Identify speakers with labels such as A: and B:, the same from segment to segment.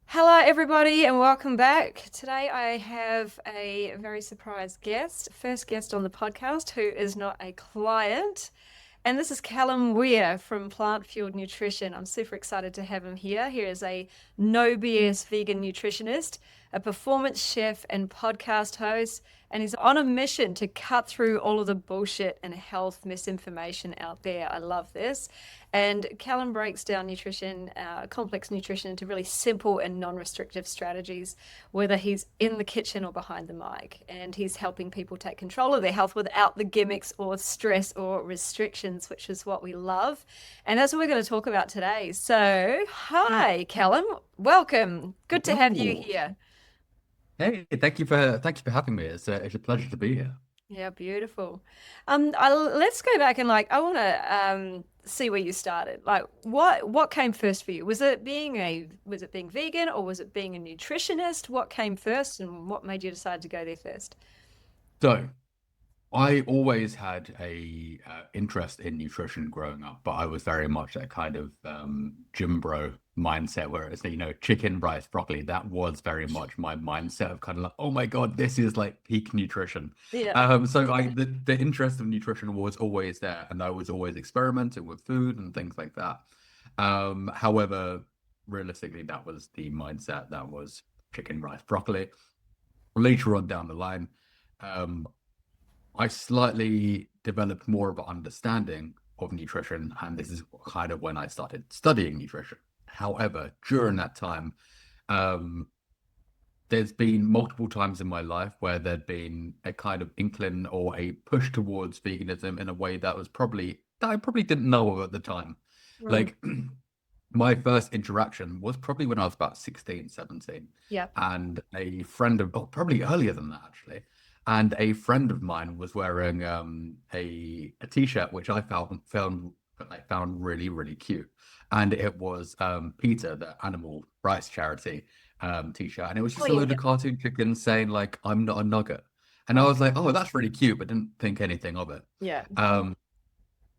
A: Hello, everybody, and welcome back. Today, I have a very surprise guest, first guest on the podcast who is not a client. And this is Callum Weir from Plant Fueled Nutrition. I'm super excited to have him here. He is a no BS vegan nutritionist, a performance chef, and podcast host. And he's on a mission to cut through all of the bullshit and health misinformation out there. I love this. And Callum breaks down nutrition, complex nutrition, into really simple and non restrictive strategies, whether he's in the kitchen or behind the mic. And he's helping people take control of their health without the gimmicks or stress or restrictions, which is what we love. And that's what we're going to talk about today. So, hi, Callum. Welcome. Good to have you
B: Ooh.
A: here.
B: Hey, thank you for having me. It's a pleasure to be here.
A: Yeah, beautiful. Let's go back and I want to see where you started. Like, what came first for you? Was it being vegan or was it being a nutritionist? What came first, and what made you decide to go there first?
B: So, I always had a interest in nutrition growing up, but I was very much that kind of gym bro mindset where it's chicken, rice, broccoli. That was very much my mindset of kind of like, oh my God, this is like peak nutrition.
A: Yeah.
B: The interest of nutrition was always there, and I was always experimenting with food and things like that. However, realistically, that was the mindset. That was chicken, rice, broccoli. Later on down the line. Um, I slightly developed more of an understanding of nutrition, and this is kind of when I started studying nutrition. However, during that time, um, there's been multiple times in my life where there'd been a kind of inkling or a push towards veganism in a way that I probably didn't know of at the time.
A: Mm.
B: Like my first interaction was probably when I was about 16, 17,
A: Yeah.
B: and a friend of, oh, probably earlier than that actually, and a friend of mine was wearing a t-shirt which I found really really cute, and it was PETA, the animal rights charity t-shirt, and it was
A: Oh
B: just a
A: yeah,
B: load
A: yeah,
B: of cartoon chickens saying like I'm not a nugget, and I was like, oh, that's really cute, but didn't think anything of it.
A: yeah.
B: Um,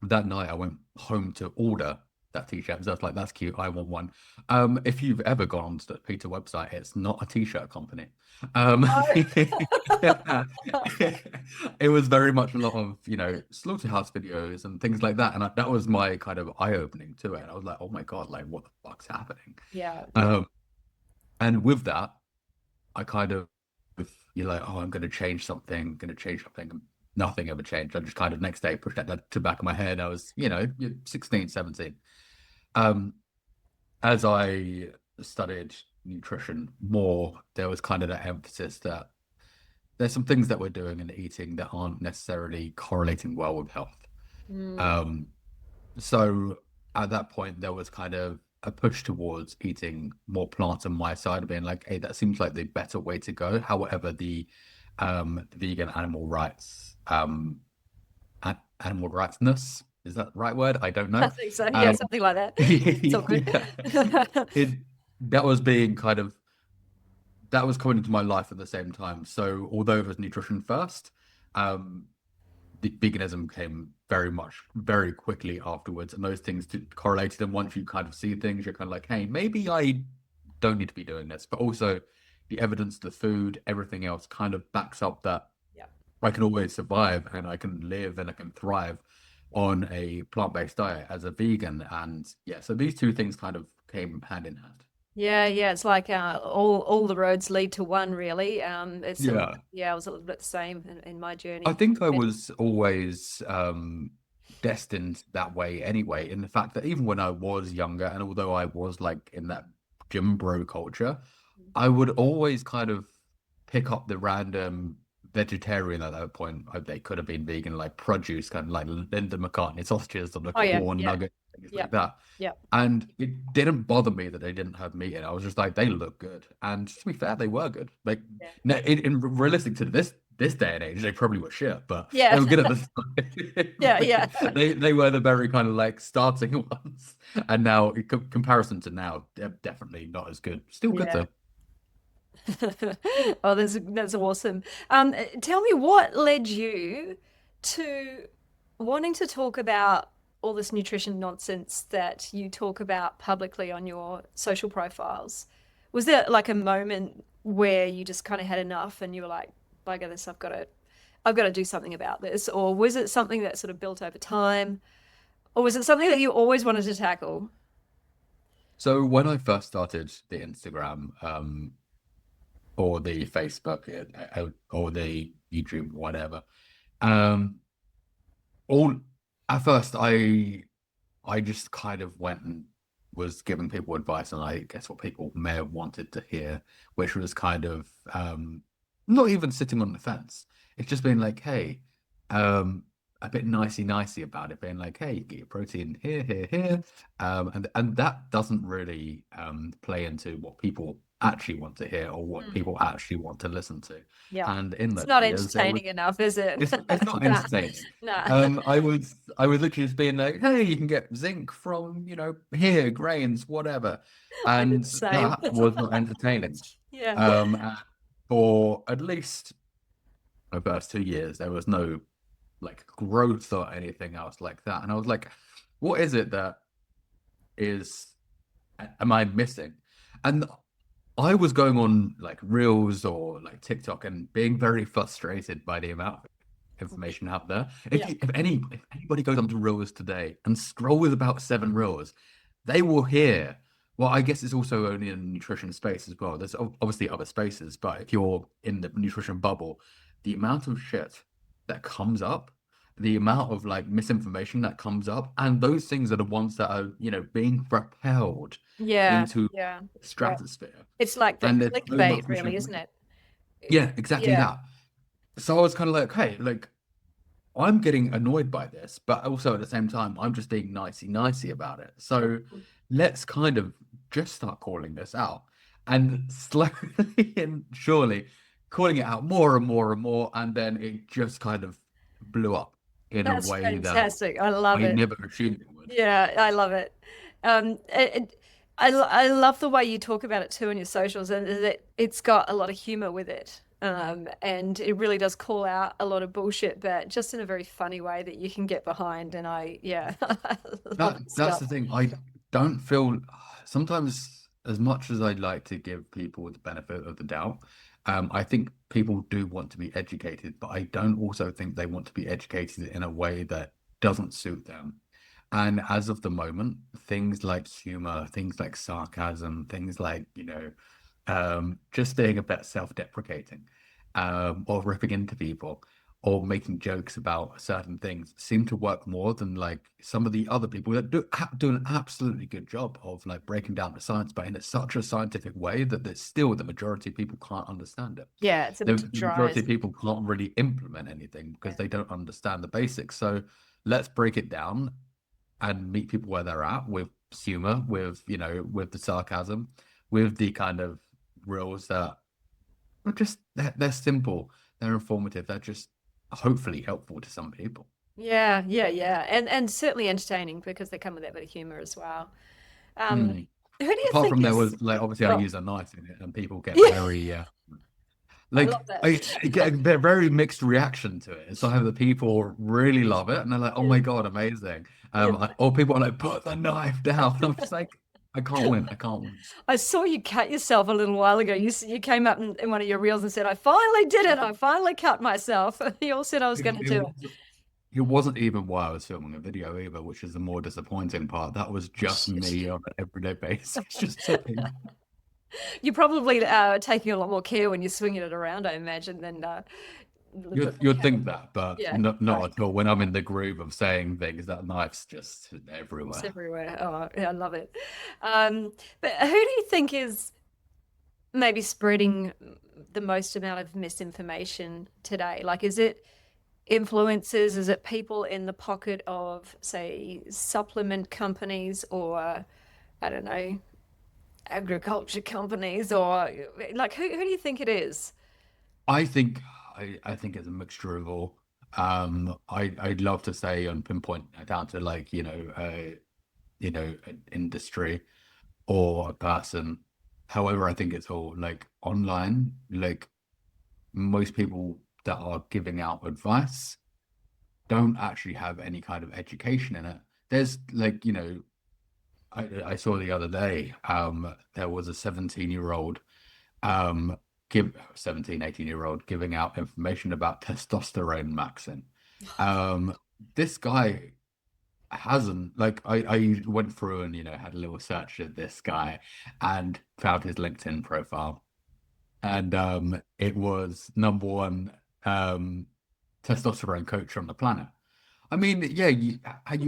B: that night I went home to order that t-shirt. So I was like, that's cute. I want one. If you've ever gone onto the Peter website, it's not a t-shirt company. Um, yeah. It was very much a lot of, slaughterhouse videos and things like that. And that was my kind of eye-opening to it. I was like, oh my God, like what the fuck's happening?
A: Yeah, yeah.
B: Um, and with that, I kind of, you're like, oh, I'm going to change something. Nothing ever changed. I just kind of next day pushed that to the back of my head. I was, you're 16, 17. Um, as I studied nutrition more, there was kind of that emphasis that there's some things that we're doing and eating that aren't necessarily correlating well with health.
A: Mm.
B: Um, so at that point, there was kind of a push towards eating more plants on my side, being like, hey, that seems like the better way to go. However, the vegan animal rightsness, is that the right word? I don't
A: I
B: know.
A: think so. Yeah,
B: Um,
A: something like that. It's all good.
B: yeah, it that was being kind of that was coming into my life at the same time. So although it was nutrition first, um, the veganism came very quickly afterwards, and those things did correlated. And once you kind of see things, you're kind of like, hey, maybe I don't need to be doing this. But also, the evidence, the food, everything else kind of backs up that
A: Yeah.
B: I can always survive and I can live and I can thrive on a plant-based diet as a vegan. And yeah, so these two things kind of came hand in hand.
A: Yeah, yeah, it's like all the roads lead to one, really. It's a little
B: Yeah.
A: yeah, I was a little bit the same in my
B: I
A: journey.
B: think I was always destined that way anyway, in the fact that even when I was younger, and although I was like in that gym bro culture, I would always kind of pick up the random vegetarian at that point. They could have been vegan, like produce, kind of like Linda McCartney sausages or the
A: Oh yeah,
B: corn
A: yeah,
B: nugget, things
A: yeah,
B: like that.
A: yeah,
B: And it didn't bother me that they didn't have meat in it. I was just like, they look good. And to be fair, they were good. Like,
A: yeah,
B: in realistic to this day and age, they probably were shit, but
A: yeah,
B: they were good at the time.
A: yeah,
B: Like,
A: yeah,
B: they were the very kind of like starting ones. And now, in comparison to now, they're definitely not as good. Still good
A: yeah.
B: though.
A: Oh, that's awesome. Tell me what led you to wanting to talk about all this nutrition nonsense that you talk about publicly on your social profiles. Was there like a moment where you just kind of had enough and you were like, bugger this, I've got to do something about this? Or was it something that sort of built over time? Or was it something that you always wanted to tackle?
B: So when I first started the Instagram, or the Facebook, or the YouTube, whatever, um, all at first I just kind of went and was giving people advice, and I guess what people may have wanted to hear, which was kind of not even sitting on the fence. It's just being like, hey, um, a bit nicey about it, being like, hey, you get your protein here, here, and that doesn't really play into what people actually want to hear or what
A: Mm.
B: people actually want to listen to.
A: Yeah.
B: And in
A: It's
B: those
A: not
B: videos, there was
A: entertaining enough, is it?
B: it's not
A: Nah,
B: entertaining.
A: nah.
B: I was literally just being like, hey, you can get zinc from, here, grains, whatever.
A: I did
B: And
A: the same.
B: that was not entertaining.
A: Yeah.
B: And for at least the first 2 years, there was no like growth or anything else like that. And I was like, what is it that is am I missing? And I was going on like Reels or like TikTok and being very frustrated by the amount of information out there.
A: Yeah.
B: If anybody goes onto Reels today and scrolls about 7 Reels, they will hear. Well, I guess it's also only in the nutrition space as well. There's obviously other spaces, but if you're in the nutrition bubble, the amount of shit that comes up, the amount of like misinformation that comes up, and those things are the ones that are, being propelled
A: Yeah.
B: into
A: Yeah. Yeah.
B: stratosphere.
A: It's like the
B: And there's so much
A: clickbait, really, isn't
B: misinformation.
A: it?
B: Yeah, exactly
A: Yeah.
B: that. So I was kind of like, hey, like I'm getting annoyed by this, but also at the same time, I'm just being nicey about it. So let's kind of just start calling this out and slowly and surely calling it out more and more and more. And then it just kind of blew up in a
A: That's
B: way that
A: fantastic. I love
B: I
A: it.
B: never assumed it would.
A: Yeah, I love it. I love the way you talk about it too on your socials, and that it's got a lot of humor with it. And it really does call out a lot of bullshit, but just in a very funny way that you can get behind. And yeah, I love the
B: That's
A: stuff.
B: the thing. I don't feel sometimes as much as I'd like to give people the benefit of the doubt, I think people do want to be educated, but I don't also think they want to be educated in a way that doesn't suit them. And as of the moment, things like humor, things like sarcasm, things like, just being a bit self-deprecating, or ripping into people, or making jokes about certain things seem to work more than like some of the other people that do an absolutely good job of like breaking down the science, but in such a scientific way that there's still the majority of people can't understand it.
A: Yeah, it's a
B: The,
A: bit too
B: the
A: dry,
B: majority of
A: isn't
B: people can't really implement anything
A: it?
B: because they don't understand the basics. So let's break it down and meet people where they're at with humor, with with the sarcasm, with the kind of rules that are just they're simple, they're informative, they're just hopefully helpful to some people.
A: Yeah, yeah, yeah, and certainly entertaining because they come with that bit of humor as well. Um,
B: Hmm.
A: who do you
B: Apart
A: think
B: from there
A: is?
B: was like obviously I
A: Oh,
B: use a knife in it and people get
A: yeah,
B: very
A: I
B: like
A: love that.
B: I get a very mixed reaction to it. So I have the people really love it and they're like, oh
A: Yeah,
B: my God, amazing.
A: yeah.
B: Or people are like, put the knife down. I'm just like, I can't win. I can't win.
A: I saw you cut yourself a little while ago. You came up in one of your reels and said, "I finally did it. I finally cut myself." You all said I was
B: It,
A: going to
B: it
A: do it.
B: was it wasn't even while I was filming a video either, which is the more disappointing part. That was just me on an everyday basis, just sitting.
A: You're probably taking a lot more care when you're swinging it around, I imagine, than a little bit more
B: You'd think
A: casual.
B: that, but
A: Yeah,
B: not
A: right.
B: at all. When I'm in the groove of saying things, that knife's just
A: It's
B: everywhere.
A: everywhere. Oh, yeah, I love it. But who do you think is maybe spreading the most amount of misinformation today? Like, is it influencers? Is it people in the pocket of, say, supplement companies or, I don't know, agriculture companies or like who do you think it is?
B: I think I think it's a mixture of all. I'd love to say and pinpoint it down to like, an industry or a person. However, I think it's all like online, like most people that are giving out advice don't actually have any kind of education in it. There's like, I saw the other day, there was a 17-year-old, give 17, 18-year-old giving out information about testosterone maxing. Um, this guy hasn't, like, I went through and, had a little search of this guy and found his LinkedIn profile. And it was number one um testosterone coach on the planet. I mean, yeah, you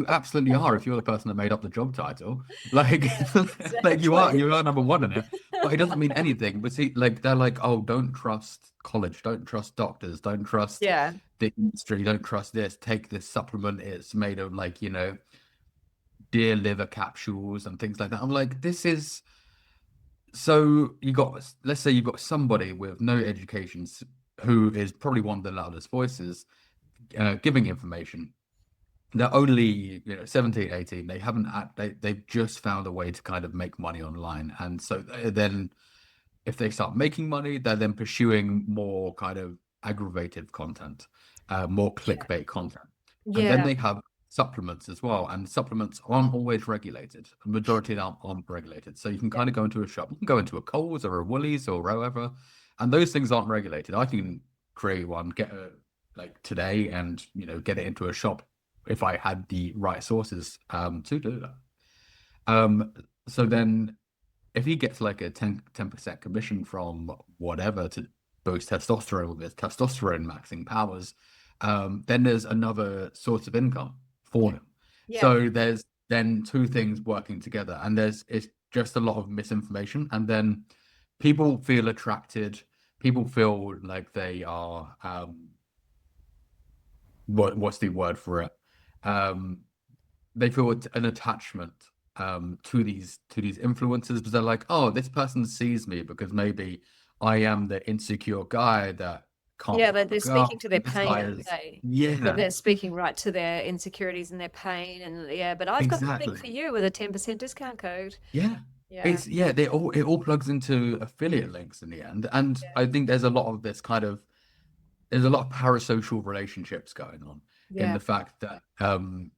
B: absolutely are if you're the person that made up the job title. Like, like
A: Exactly.
B: you are number one in it. But it doesn't mean anything. But see, like they're like, oh, don't trust college, don't trust doctors, don't trust
A: Yeah.
B: the industry, don't trust this. Take this supplement. It's made of like, deer liver capsules and things like that. I'm like, this is so you got, let's say you've got somebody with no education who is probably one of the loudest voices giving information. They're only, 17, 18. They haven't, they've just found a way to kind of make money online. And so then if they start making money, they're then pursuing more kind of aggravated content, more
A: Yeah.
B: clickbait content. And then
A: Yeah.
B: they have supplements as well. And supplements aren't always regulated. The majority of them aren't regulated. So you can
A: Yeah.
B: kind of go into a shop, you can go into a Coles or a Woolies or wherever, and those things aren't regulated. I can create one, get a like today and get it into a shop if I had the right sources to do that. Um, so then if he gets like a 10% commission from whatever to boost testosterone with his testosterone maxing powers, then there's another source of income for
A: Yeah.
B: him.
A: Yeah.
B: So there's then two things working together, and it's just a lot of misinformation, and then people feel attracted, people feel like they are what's the word for it? Um, they feel an attachment to these influencers because they're like, oh, this person sees me because maybe I am the insecure guy that can't
A: Yeah,
B: pick up a
A: they're
B: girl.
A: speaking to their
B: This
A: pain,
B: guy
A: aren't
B: is,
A: they?
B: yeah,
A: They're speaking right to their insecurities and their pain, and yeah, but I've got the thing for
B: exactly.
A: you with a 10% discount code.
B: Yeah.
A: Yeah.
B: It all plugs into affiliate links in the end. And
A: Yeah.
B: I think there's a lot of this kind of there's a lot of parasocial relationships going on in
A: Yeah.
B: the fact that and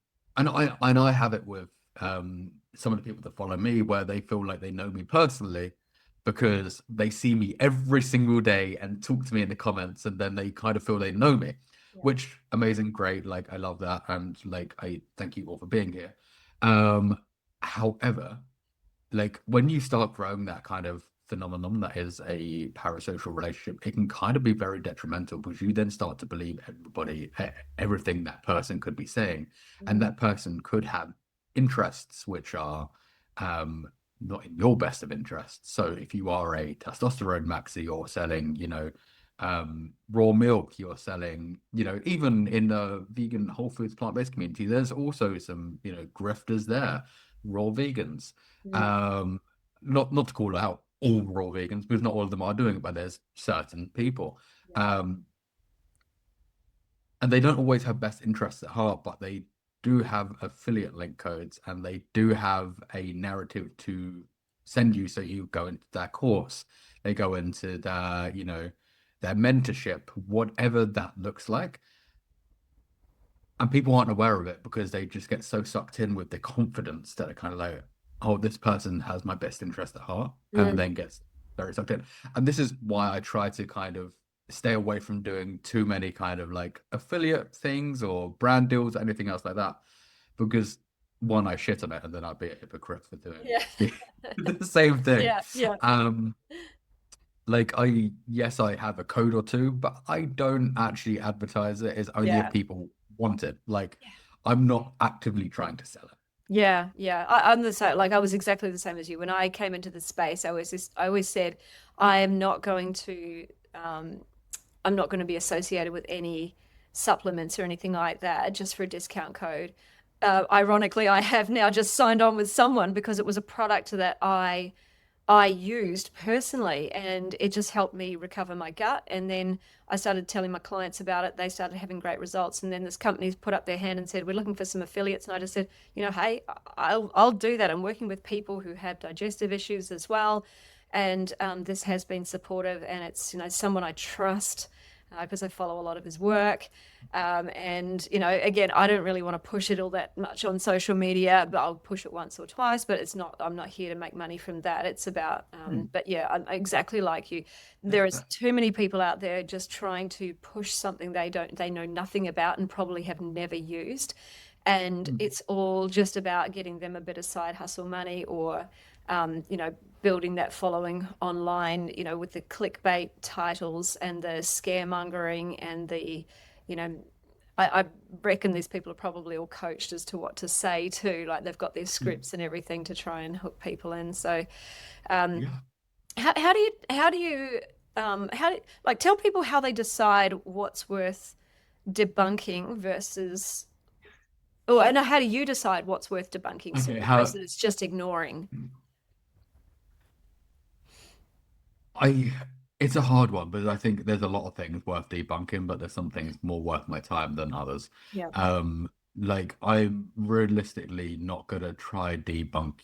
B: I have it with some of the people that follow me where they feel like they know me personally because they see me every single day and talk to me in the comments and then they kind of feel they know me,
A: Yeah.
B: which amazing, great, like I love that and like I thank you all for being here. um However, like when you start growing that kind of phenomenon that is a parasocial relationship, it can kind of be very detrimental because you then start to believe everything that person could be saying, and
A: Mhm.
B: that person could have interests which are um, not in your best of interests. So if you are a testosterone maxi, you're selling, raw milk, you're selling, even in the vegan whole foods plant-based community, there's also some, grifters there, raw vegans.
A: Mm.
B: um, not to call out all raw vegans because not all of them are doing it, but there's certain people.
A: Yeah.
B: Um, and they don't always have best interests at heart, but they do have affiliate link codes and they do have a narrative to send you. So you go into their course, they go into their, their mentorship, whatever that looks like. And people aren't aware of it because they just get so sucked in with the confidence that are kind of like, oh, this person has my best interest at heart, and
A: Mm.
B: then gets very sucked in. And this is why I try to kind of stay away from doing too many kind of like affiliate things or brand deals or anything else like that. Because one, I shit on it, and then I'd be a hypocrite for doing
A: Yeah.
B: the same thing.
A: Yeah. Yeah.
B: Um, like yes, I have a code or two, but I don't actually advertise it. It's only if
A: Yeah.
B: people want it. Like I'm not actively trying to sell it.
A: Yeah, yeah. I'm the same. Like I was exactly the same as you. When I came into the space, I always said, I am not going to, um, I'm not going to be associated with any supplements or anything like that just for a discount code. Ironically, I have now just signed on with someone because it was a product that I used personally, and it just helped me recover my gut. And then I started telling my clients about it. They started having great results. And then this company's put up their hand and said, "We're looking for some affiliates." And I just said, "Hey, I'll do that. I'm working with people who have digestive issues as well, and this has been supportive, and it's someone I trust." because I follow a lot of his work. And, you know, again, I don't really want to push it all that much on social media, but I'll push it once or twice. But it's not, I'm not here to make money from that. It's about, but yeah, I'm exactly like you. There is too many people out there just trying to push something they know nothing about and probably have never used. And it's all just about getting them a bit of side hustle money or, you know, building that following online, you know, with the clickbait titles and the scaremongering and the, you know, I reckon these people are probably all coached as to what to say too. Like they've got their scripts and everything to try and hook people in. So,
B: Yeah.
A: like tell people how they decide what's worth debunking versus, oh, and how do you decide what's worth debunking
B: Okay,
A: versus just ignoring?
B: I it's a hard one, but I think there's a lot of things worth debunking, but there's some things more worth my time than others.
A: Yeah.
B: Like I'm realistically not gonna try debunk,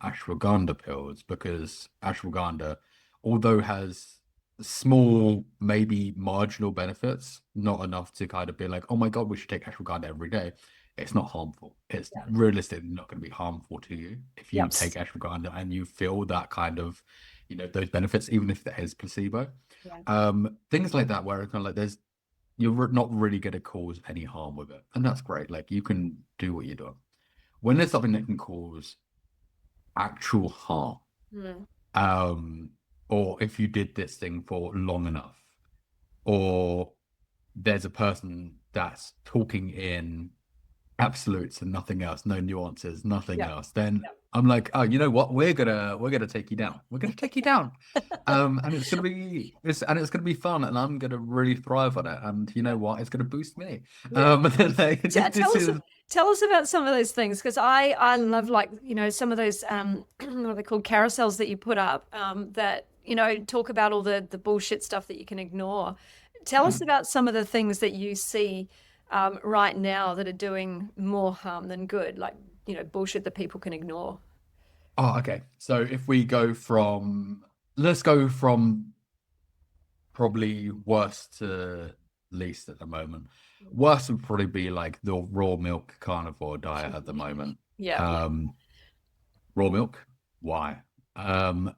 B: ashwagandha pills because ashwagandha, although has small, maybe marginal benefits, not enough to kind of be like, oh my God, we should take ashwagandha every day. It's not harmful. It's
A: Yeah.
B: realistically not going to be harmful to you if you
A: Yep.
B: take ashwagandha and you feel that kind of those benefits, even if there is placebo.
A: Yeah.
B: Things like that, where it's kind of like you're not really going to cause any harm with it, and that's great. Like you can do what you're doing. When there's something that can cause actual harm,
A: Mm.
B: um, or if you did this thing for long enough, or there's a person that's talking in absolutes and nothing else, no nuances, nothing
A: Yeah.
B: else, then
A: Yeah.
B: I'm like, oh, you know what? We're gonna take you down. We're gonna take you down. And it's gonna be fun, and I'm gonna really thrive on it. And you know what? It's gonna boost me.
A: Yeah.
B: Like, this
A: Tell us
B: is
A: tell us about some of those things because I love like you know some of those what are they called carousels that you put up that you know talk about all the bullshit stuff that you can ignore. Tell us about some of the things that you see right now that are doing more harm than good, like you know bullshit that people can ignore.
B: oh, okay. So if we go from let's go from probably worst to least at the moment. Worst would probably be like the raw milk carnivore diet at the moment.
A: Yeah.
B: Um, Raw milk? Why?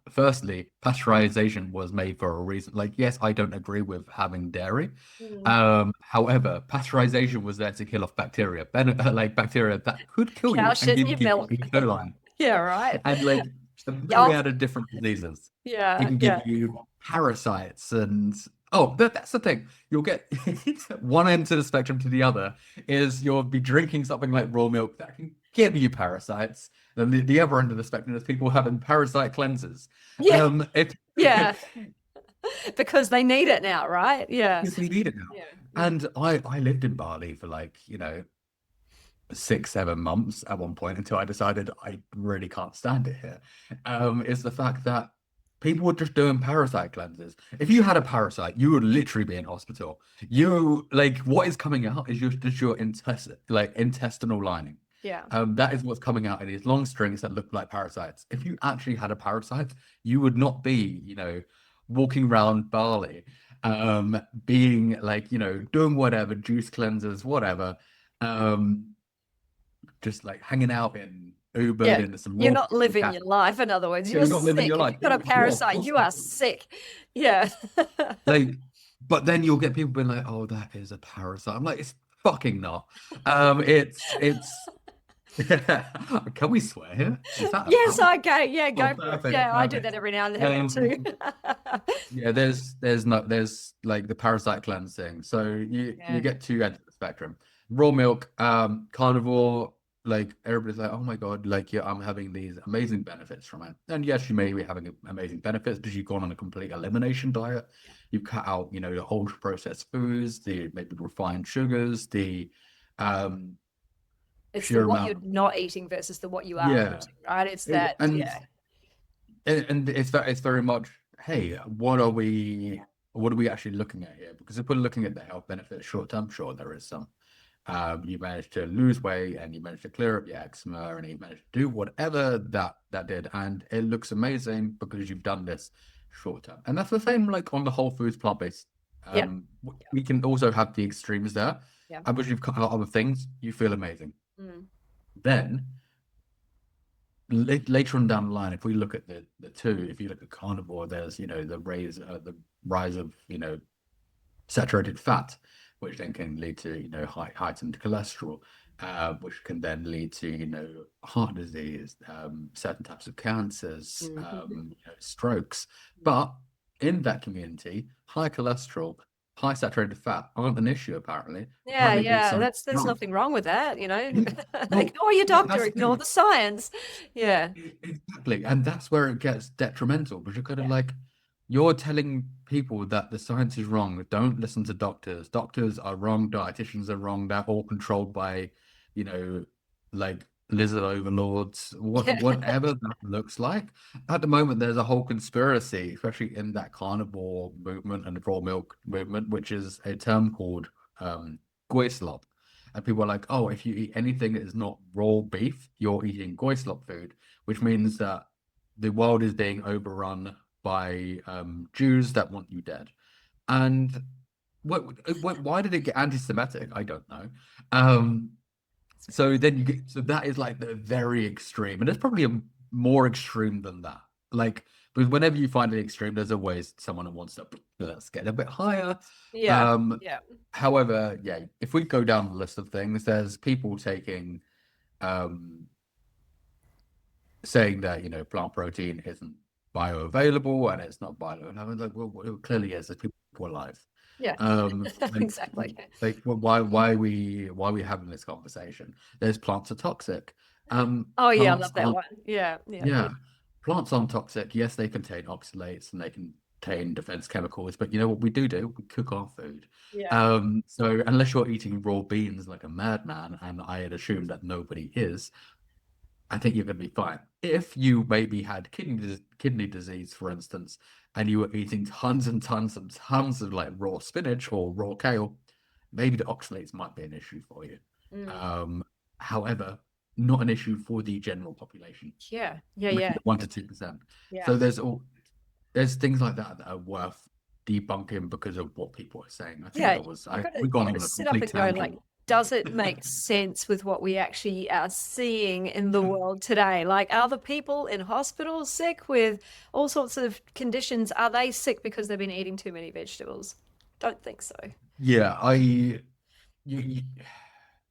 B: Firstly, pasteurization was made for a reason. Like, yes, I don't agree with having dairy.
A: Mm.
B: However, pasteurization was there to kill off bacteria, like bacteria that could kill
A: Cow
B: you and
A: shit in
B: give
A: your
B: you
A: milk.
B: E. coli.
A: Yeah, right.
B: And like the
A: Yeah.
B: myriad of different diseases. It
A: Yeah.
B: can
A: Yeah.
B: give you parasites and that's the thing. You'll get one end to the spectrum to the other is you'll be drinking something like raw milk that can give you parasites. Then the other end of the spectrum is people having parasite cleanses.
A: Yeah.
B: It
A: Yeah. Because they need it now, right? Yeah.
B: because we need it now.
A: Yeah. Yeah.
B: And I lived in Bali for like, 6, 7 months at one point until I decided I really can't stand it here. Is the fact that people were just doing parasite cleanses. If you had a parasite, you would literally be in hospital. You like what is coming out is just your intestinal lining.
A: Yeah.
B: That is what's coming out in these long strings that look like parasites. If you actually had a parasite, you would not be, walking around Bali, being like, doing whatever, juice cleanses, whatever. Um, just like hanging out in Uber
A: Yeah.
B: in some
A: You're
B: raw
A: not living
B: cat.
A: your life. In other words, you're
B: You're not living
A: sick.
B: your
A: If
B: life.
A: you've got a
B: You are
A: parasite, you are sick. Yeah.
B: like, but then you'll get people being like, "Oh, that is a parasite." I'm like, "It's fucking not." It's. Can we swear here? Is that
A: Yes,
B: allowed?
A: okay. Yeah,
B: Oh,
A: go for it.
B: perfect,
A: Yeah, I do that
B: perfect.
A: every now and then too.
B: Yeah, there's like the parasite cleansing. So you
A: Yeah.
B: get two ends of the spectrum. Raw milk, carnivore, like everybody's like, oh my God, like yeah, I'm having these amazing benefits from it. And yes, you may be having amazing benefits because you've gone on a complete elimination diet. You've cut out, the ultra processed foods, the maybe refined sugars, the um
A: It's the
B: sheer
A: what
B: amount
A: you're
B: of
A: not eating versus the what you are
B: yeah.
A: eating, right? It's
B: It-
A: that,
B: and
A: yeah.
B: and it's very much, hey, what are we actually looking at here? Because if we're looking at the health benefits short term, sure, there is some. You managed to lose weight and you managed to clear up your eczema and you managed to do whatever that did, and it looks amazing because you've done this short term. And that's the same like on the whole foods plant-based
A: Yeah.
B: We can also have the extremes there,
A: Yeah.
B: and once you've cut out other things, you feel amazing.
A: Mm.
B: Then later on down the line, if we look at the two, if you look at carnivore, there's the rise of saturated fat, which then can lead to heightened cholesterol, which can then lead to heart disease, certain types of cancers,
A: Mhm.
B: strokes. But in that community, high cholesterol, high saturated fat aren't an issue.
A: Yeah,
B: Apparently, the
A: yeah,
B: science is
A: there's
B: wrong.
A: nothing wrong with that,
B: Well,
A: Ignore your doctor,
B: that's
A: ignore the science. Yeah.
B: exactly, and that's where it gets detrimental because you're kind of
A: Yeah.
B: like you're telling people that the science is wrong. Don't listen to doctors. Doctors are wrong. Dietitians are wrong. They're all controlled by, you know, like lizard overlords.
A: Yeah.
B: Whatever that looks like. At the moment, there's a whole conspiracy, especially in that carnivore movement and the raw milk movement, which is a term called goislop. And people are like, oh, if you eat anything that is not raw beef, you're eating goislop food, which means that the world is being overrun by Jews that want you dead. And why did it get anti-Semitic? I don't know. Um, so then you get, so that is like the very extreme, and there's probably a more extreme than that. Like, because whenever you find an extreme, there's always someone who wants to let's get a bit higher.
A: Yeah.
B: Um,
A: Yeah.
B: However, yeah, if we go down the list of things, there's people taking um saying that plant protein isn't bioavailable and it's not bio, and I was like, well, it clearly is. There's people alive.
A: Yeah.
B: Like,
A: Exactly.
B: why are we having this conversation? There's plants are toxic.
A: Oh yeah, I
B: Plants
A: love that
B: aren't.
A: one. Yeah, yeah,
B: Yeah, plants aren't toxic. Yes, they contain oxalates and they contain defense chemicals, but you know what we do? We cook our food.
A: yeah,
B: So unless you're eating raw beans like a madman, and I had assumed that nobody is, I think you're going to be fine. If you maybe had kidney disease, for instance, and you were eating tons and tons and tons of like raw spinach or raw kale, maybe the oxalates might be an issue for you.
A: mm,
B: Um, However, not an issue for the general population,
A: yeah, yeah,
B: maybe
A: yeah,
B: 1 to 2%.
A: yeah,
B: So there's things like that that are worth debunking because of what people are saying. I think
A: yeah.
B: that was
A: You
B: we've
A: you
B: gone
A: gotta
B: on a
A: sit up
B: complete
A: and go
B: tangent.
A: like, does it make sense with what we actually are seeing in the world today? Like, are the people in hospitals sick with all sorts of conditions? Are they sick because they've been eating too many vegetables? Don't think so.
B: Yeah, you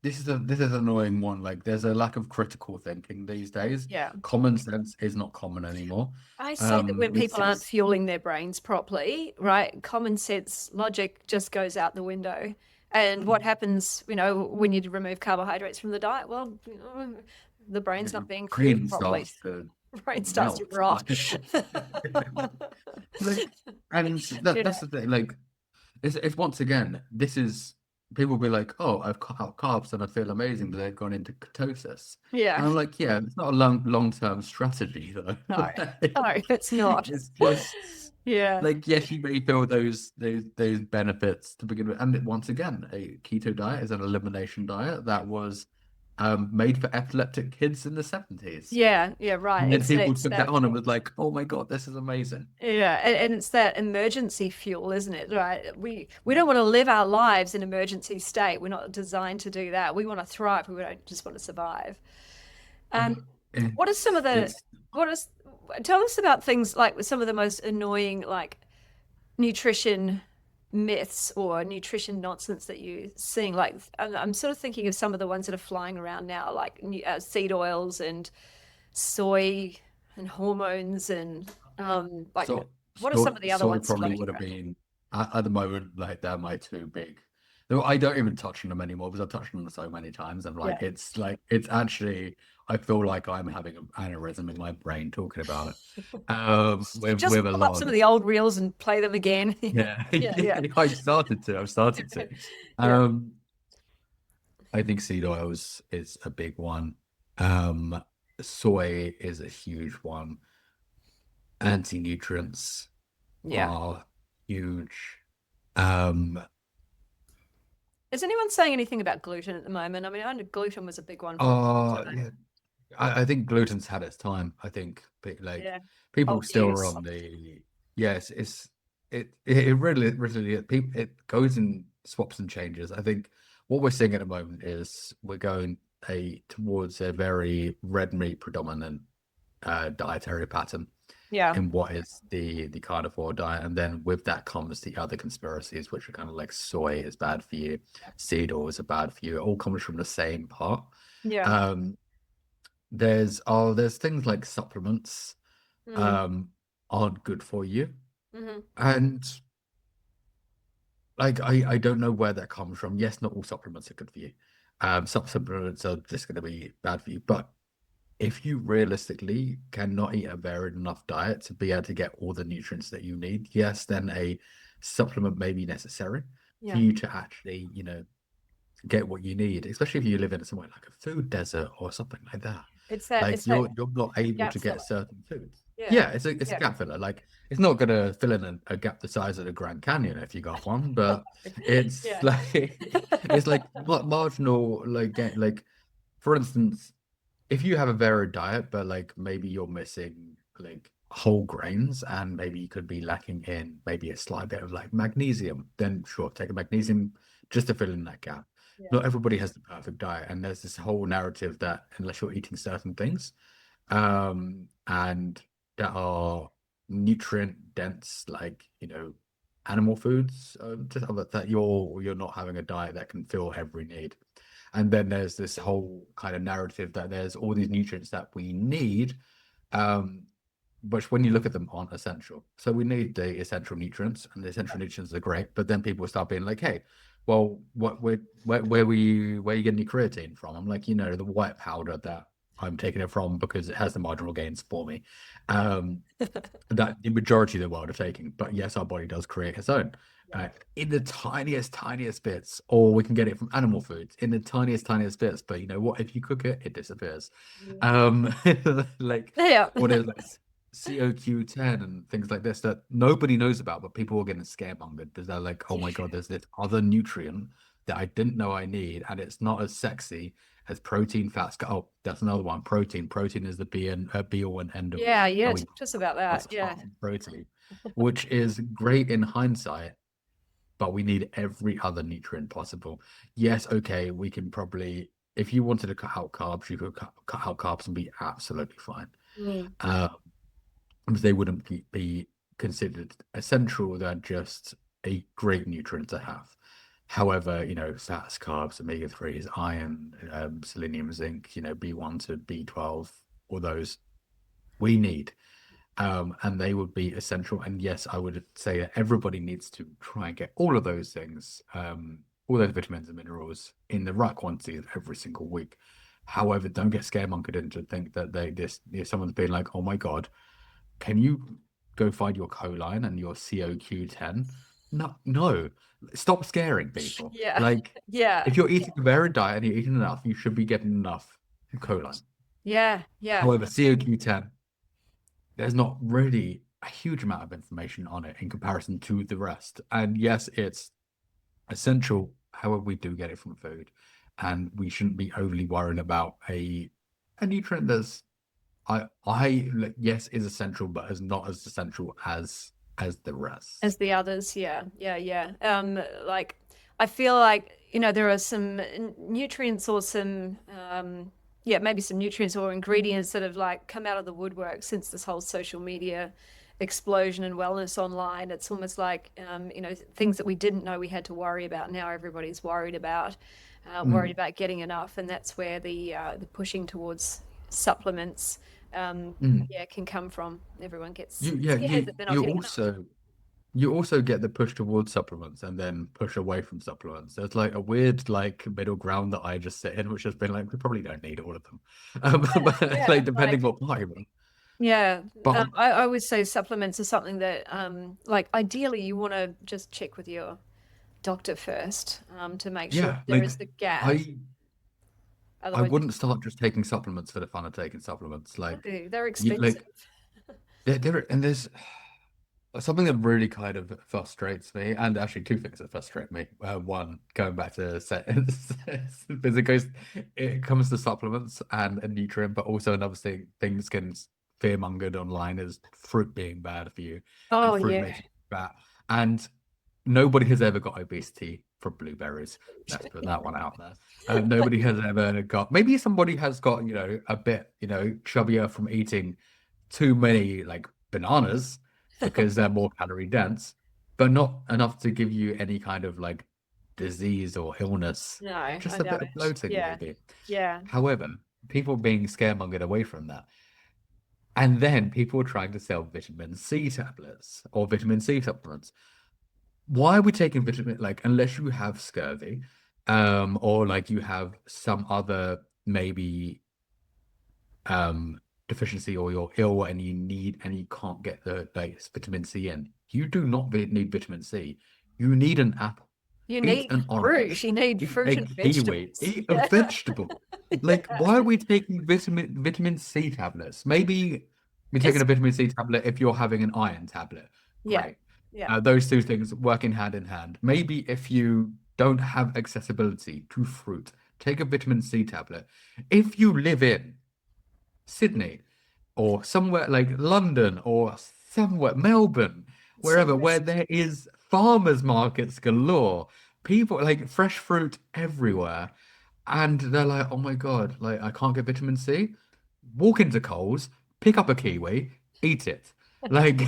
B: this is an annoying one. Like, there's a lack of critical thinking these days.
A: Yeah.
B: Common sense is not common anymore.
A: I say that when
B: It's
A: people aren't fueling their brains properly, right, common sense logic just goes out the window. And what happens, when you remove carbohydrates from the diet? Well, the brain's not
B: your
A: being fueled
B: brain
A: properly.
B: starts to
A: The brain starts to
B: melt.
A: rot.
B: Like, and that
A: Yeah.
B: that's the thing. Like, it's once again, this is people be like, oh, I've cut out carbs and I feel amazing, but they've gone into ketosis.
A: Yeah.
B: And I'm like, yeah, it's not a long-term strategy though.
A: No, no, it's not.
B: It's just
A: Yeah.
B: like, yes, you may feel those benefits to begin with. And once again, a keto diet is an elimination diet that was made for epileptic kids in the 70s.
A: Yeah. Yeah. Right.
B: And then people
A: It's
B: took that
A: that.
B: on and was like, oh my God, this is amazing.
A: Yeah, and it's that emergency fuel, isn't it? Right? We don't want to live our lives in emergency state. We're not designed to do that. We want to thrive. We don't just want to survive. Um, what are some of the
B: It's
A: what is tell us about things like some of the most annoying like nutrition myths or nutrition nonsense that you're seeing. Like I'm sort of thinking of some of the ones that are flying around now, like seed oils and soy and hormones and like
B: so
A: what are some of the other
B: soy
A: ones
B: probably
A: floating
B: would have
A: around?
B: been at the moment like they're my two big. Though I don't even touch on them anymore because I've touched on them so many times. And
A: Yeah.
B: like it's actually I feel like I'm having an aneurysm in my brain talking about it.
A: Just
B: With a
A: pull up
B: lot
A: some
B: of
A: of
B: it.
A: the old reels and play them again.
B: Yeah,
A: Yeah, yeah,
B: yeah. I've started to.
A: yeah,
B: Um, I think seed oils is a big one. Um, Soy is a huge one. Anti-nutrients
A: yeah.
B: are huge. Um,
A: Is anyone saying anything about gluten at the moment? I mean, I know gluten was a big one for a long time.
B: yeah, I think gluten's had its time. I think, but like
A: Yeah.
B: people
A: Old
B: still are
A: news.
B: on the yes, it really it goes in swaps and changes. I think what we're seeing at the moment is we're going towards a very red meat predominant dietary pattern
A: Yeah.
B: in what is the carnivore diet, and then with that comes the other conspiracies, which are kind of like soy is bad for you, seed oils are bad for you. It all comes from the same pot.
A: Yeah.
B: Um, there's things like supplements
A: Mm.
B: um aren't good for you,
A: Hmm.
B: and like I don't know where that comes from. Yes, not all supplements are good for you. Some supplements are just going to be bad for you, but if you realistically cannot eat a varied enough diet to be able to get all the nutrients that you need, yes, then a supplement may be necessary for
A: Yeah.
B: you to actually, get what you need, especially if you live in somewhere like a food desert or something like that. Like
A: It's that
B: you're not able
A: gap
B: to get
A: filler.
B: certain foods.
A: Yeah.
B: Yeah, it's a
A: Yeah.
B: gap filler. Like it's not gonna fill in a gap the size of the Grand Canyon if you got one, but it's
A: Yeah.
B: like it's like marginal like for instance, if you have a varied diet, but like maybe you're missing like whole grains and maybe you could be lacking in maybe a slight bit of like magnesium, then sure, take a magnesium just to fill in that gap.
A: Yeah.
B: Not everybody has the perfect diet, and there's this whole narrative that unless you're eating certain things, and that are nutrient dense, like animal foods, just other that you're not having a diet that can fill every need. And then there's this whole kind of narrative that there's all these nutrients that we need, um, which when you look at them aren't essential. So we need the essential nutrients, and the essential nutrients are great. But then people start being like, "Hey, well, where are you getting your creatine from?" I'm like, the white powder that I'm taking it from because it has the marginal gains for me. Um, that the majority of the world are taking. But yes, our body does create its own
A: Yeah.
B: in the tiniest bits, or we can get it from animal foods in the tiniest bits. But you know what? If you cook it, it disappears.
A: Mm.
B: Um, like
A: Yeah.
B: what is like COQ10 and things like this that nobody knows about, but people are getting scaremongered because they're like, oh my God, there's this other nutrient that I didn't know I need, and it's not as sexy as protein, fats. Oh, that's another one. Protein. Protein is the be all and end all.
A: Yeah. Yeah.
B: And we
A: Talk to us about that.
B: us
A: Yeah.
B: apart from protein, which is great in hindsight, but we need every other nutrient possible. Yes, okay, we can probably, if you wanted to cut out carbs, you could cut out carbs and be absolutely fine.
A: Mm.
B: Uh, because they wouldn't be considered essential. They're just a great nutrient to have. However, fats, carbs, omega 3s, iron, selenium, zinc, B1 to B12, all those we need, and they would be essential. And yes, I would say that everybody needs to try and get all of those things, all those vitamins and minerals in the right quantities every single week. However, don't get scaremongered into think that someone's being like, oh my God, can you go find your choline and your COQ10? No, no, stop scaring people.
A: Yeah.
B: Like,
A: Yeah.
B: if you're eating a varied diet and you're eating enough, you should be getting enough choline.
A: Yeah. Yeah.
B: However, COQ10, there's not really a huge amount of information on it in comparison to the rest. And yes, it's essential. However, we do get it from food, and we shouldn't be overly worried about a nutrient that's yes is essential, but is not as essential as the
A: As
B: rest.
A: the others. Yeah. Yeah. Yeah. Like I feel like, there are some nutrients or some, yeah, maybe some nutrients or ingredients that have like come out of the woodwork since this whole social media explosion and wellness online. It's almost like, things that we didn't know we had to worry about. Now everybody's worried
B: Mm,
A: about getting enough. And that's where the pushing towards supplements,
B: mm.
A: yeah, can come from. Everyone gets
B: You yeah
A: scared
B: you
A: that they're not
B: you
A: getting enough.
B: also get the push towards supplements and then push away from supplements. There's like a weird like middle ground that I just sit in, which has been like we probably don't need all of them, but it's
A: Yeah,
B: like depending
A: like
B: what party we're in.
A: yeah,
B: But
A: I would say supplements are something that, like ideally you want to just check with your doctor first, to make sure
B: yeah,
A: there
B: like
A: is the gap.
B: I
A: Otherwise,
B: wouldn't start just taking supplements for the fun of taking supplements. Like
A: they're
B: you
A: expensive.
B: like and there's something that really kind of frustrates me, and actually two things that frustrate me. One, going back to set, because it comes to supplements and a nutrient, but also another thing, things can fear mongered online is fruit being bad for you, and
A: Oh
B: fruit
A: yeah,
B: makes you fat. And nobody has ever got obesity from blueberries. Let's put that one out there. Nobody has ever got, maybe somebody has got, a bit, chubbier from eating too many like bananas because they're more calorie dense, but not enough to give you any kind of like disease or illness.
A: No,
B: Just
A: I
B: a bit
A: doubt
B: of
A: it.
B: bloating,
A: Yeah.
B: maybe.
A: Yeah.
B: However, people being scaremongered away from that. And then people are trying to sell vitamin C tablets or vitamin C supplements. Why are we taking vitamin, like, unless you have scurvy, or like you have some other maybe um deficiency, or you're ill and you can't get the like vitamin C in. You do not need vitamin C. You need an apple.
A: You
B: Eat
A: need
B: an
A: fruit.
B: orange.
A: You need
B: Eat
A: fruit
B: a
A: and
B: kiwi.
A: vegetables.
B: Eat a
A: Yeah.
B: vegetable. Like, why are we taking vitamin C tablets? Maybe you're taking
A: It's
B: a vitamin C tablet if you're having an iron tablet.
A: yeah.
B: Great.
A: Yeah.
B: Those two things working hand in hand. Maybe if you don't have accessibility to fruit, take a vitamin C tablet. If you live in Sydney or somewhere like London or somewhere, Melbourne, wherever, where
A: Serious.
B: there is farmers markets galore, people like fresh fruit everywhere, and they're like, oh my God, like I can't get vitamin C. Walk into Coles, pick up a kiwi, eat it. Like,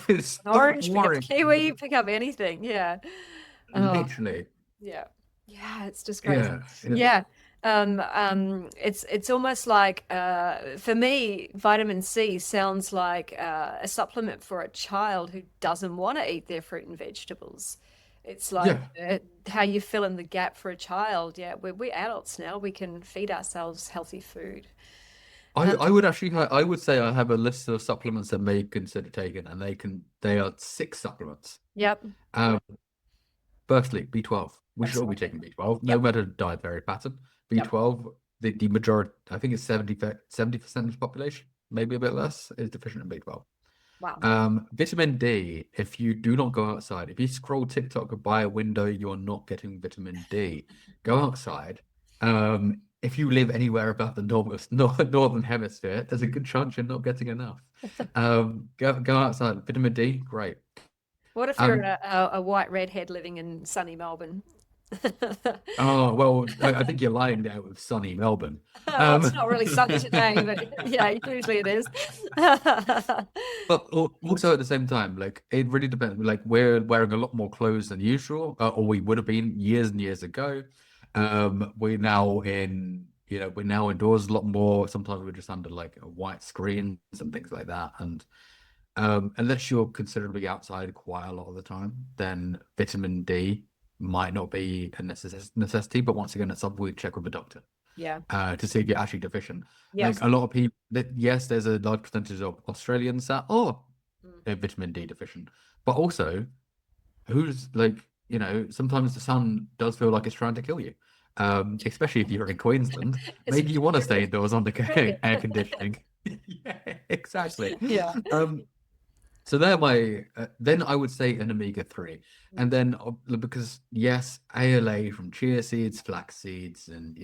A: An
B: stop
A: orange, pick up a
B: worrying.
A: kiwi, pick up anything. Yeah. Oh,
B: Literally.
A: yeah. Yeah, it's just crazy.
B: Yeah. Yeah.
A: Yeah. It's almost like for me, vitamin C sounds like a supplement for a child who doesn't want to eat their fruit and vegetables. It's like
B: Yeah.
A: how you fill in the gap for a child. Yeah, we're adults now. We can feed ourselves healthy food. Um,
B: I would actually I would say I have a list of supplements that may consider taking, and they are six supplements.
A: yep,
B: Um, Firstly, B12. We should all be
A: absolutely.
B: taking B12, no
A: Yep,
B: matter the dietary pattern.
A: yep.
B: B12, the majority, I think it's 70% of the population, maybe a bit less, is deficient in B12.
A: Wow.
B: Vitamin D, if you do not go outside, if you scroll TikTok by a window, you're not getting vitamin D. Go outside. If you live anywhere about the northern hemisphere, there's a good chance you're not getting enough. Go outside. Vitamin D, great.
A: What if you're
B: Um,
A: a white redhead living in sunny Melbourne?
B: Oh, well, I think you're lying there with sunny Melbourne.
A: Well, it's
B: Um,
A: not really sunny today, but yeah, usually it is.
B: but also at the same time, like it really depends. Like we're wearing a lot more clothes than usual, or we would have been years and years ago. We're now indoors a lot more. Sometimes we're just under like white screens and things like that. And unless you're considerably outside quite a lot of the time, then vitamin D might not be a necessity. But once again, at some point, check with a doctor
A: Yeah.
B: to see if you're actually deficient. Like
A: Yes.
B: a lot of people, yes, there's a large percentage of Australians that are
A: Mm.
B: vitamin D deficient, but also who's like, sometimes the sun does feel like it's trying to kill you. Especially if you're in Queensland,
A: It's
B: maybe you want to stay
A: very,
B: indoors under
A: very
B: air conditioning. Yeah, exactly.
A: yeah.
B: So they're my then I would say an omega-3. And then because yes, ALA from chia seeds, flax seeds, and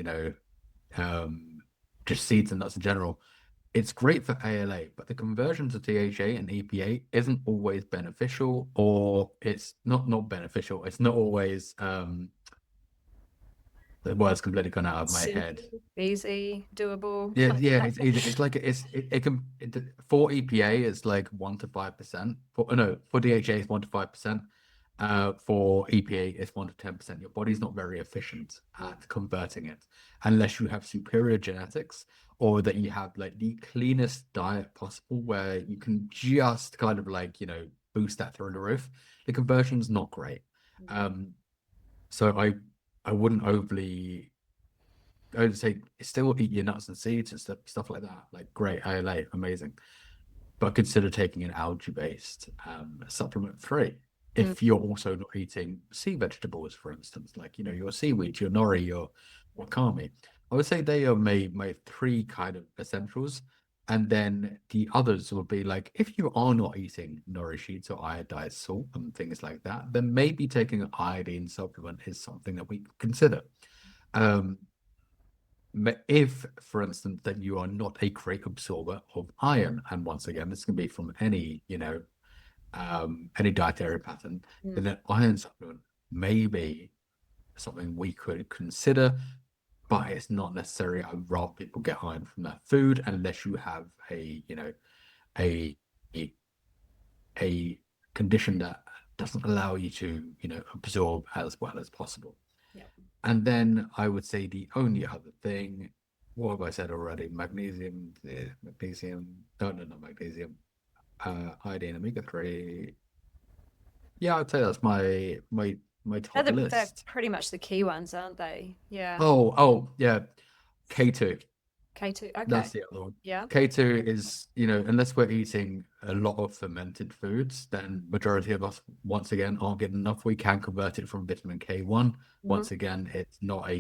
B: um just seeds and nuts in general, it's great for ALA, but the conversion to THA and EPA isn't always beneficial, or it's not beneficial. It's not always the word's completely gone out of my head.
A: Simple, easy, doable.
B: Yeah, yeah, it's like it can for EPA it's like 1 to 5%. For DHA it's 1 to 5%. For EPA it's 1 to 10%. Your body's not very efficient at converting it unless you have superior genetics or that you have like the cleanest diet possible where you can just kind of like boost that through the roof. The conversion's not great. Um, so I wouldn't overly I would say still eat your nuts and seeds and stuff like that. Like great, ALA, amazing. But consider taking an algae-based supplement free
A: Mm,
B: if you're also not eating sea vegetables, for instance, like your seaweed, your nori, your wakame. I would say they are my three kind of essentials. And then the others will be like if you are not eating nori sheets or iodized salt and things like that, then maybe taking an iodine supplement is something that we consider. Um, if, for instance, that you are not a great absorber of iron, and once again, this can be from any, any dietary pattern, then
A: Mm.
B: an iron supplement may be something we could consider, but it's not necessary. I'd rather people get iron from that food unless you have a a, a condition that doesn't allow you to, absorb as well as possible.
A: Yeah.
B: And then I would say the only other thing, what have I said already? Magnesium, no, no, not magnesium, iodine, omega-3. Yeah, I'd say that's my top
A: They're
B: list.
A: pretty much the key ones, aren't they? Yeah.
B: Yeah. K2.
A: K2. Okay.
B: That's the other one.
A: Yeah.
B: K2 is, unless we're eating a lot of fermented foods, then majority of us, once again, aren't getting enough. We can convert it from vitamin K1.
A: Hmm.
B: Once again, it's not a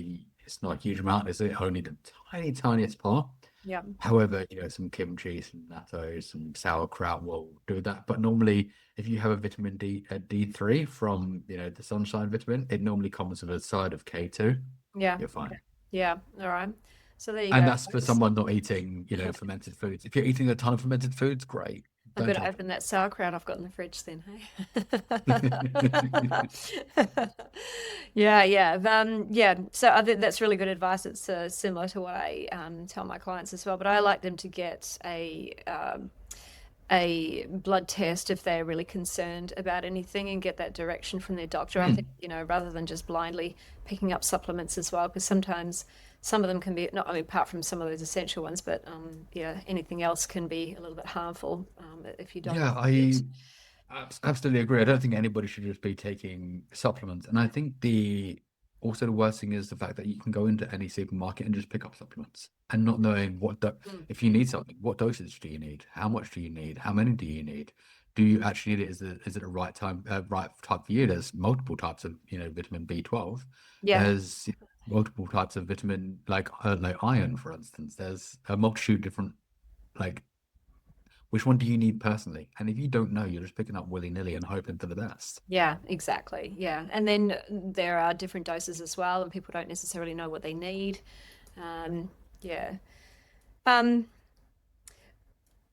B: huge amount. It's only the tiniest part.
A: Yeah.
B: However, some kimchi, some natto, some sauerkraut will do that. But normally, if you have a vitamin D3 from, the sunshine vitamin, it normally comes with a side of K2.
A: Yeah.
B: You're fine.
A: Yeah. All right. So there you
B: And
A: go,
B: that's for
A: folks.
B: someone not eating, fermented foods. If you're eating a ton of fermented foods, great.
A: I
B: Don't
A: better
B: touch
A: open that sauerkraut I've got in the fridge then,
B: them.
A: hey? Yeah, yeah. Yeah, so I think that's really good advice. It's similar to what I tell my clients as well, but I like them to get a blood test if they're really concerned about anything and get that direction from their doctor. I think, rather than just blindly picking up supplements as well, because sometimes some of them can be not only apart from some of those essential ones, but yeah, anything else can be a little bit harmful if you don't
B: Yeah,
A: get.
B: I absolutely agree. I don't think anybody should just be taking supplements. And I think the worst thing is the fact that you can go into any supermarket and just pick up supplements and not knowing
A: Mm.
B: if you need something, what dosage do you need? How much do you need? How many do you need? Do you actually need it? Is it a right type for you? There's multiple types of, vitamin B12.
A: Yeah,
B: There's multiple types of vitamin like iron, for instance. There's a multitude of different, like, which one do you need personally? And if you don't know, you're just picking up willy-nilly and hoping for the best.
A: yeah, exactly. Yeah. And then there are different doses as well, and people don't necessarily know what they need. Yeah. Um,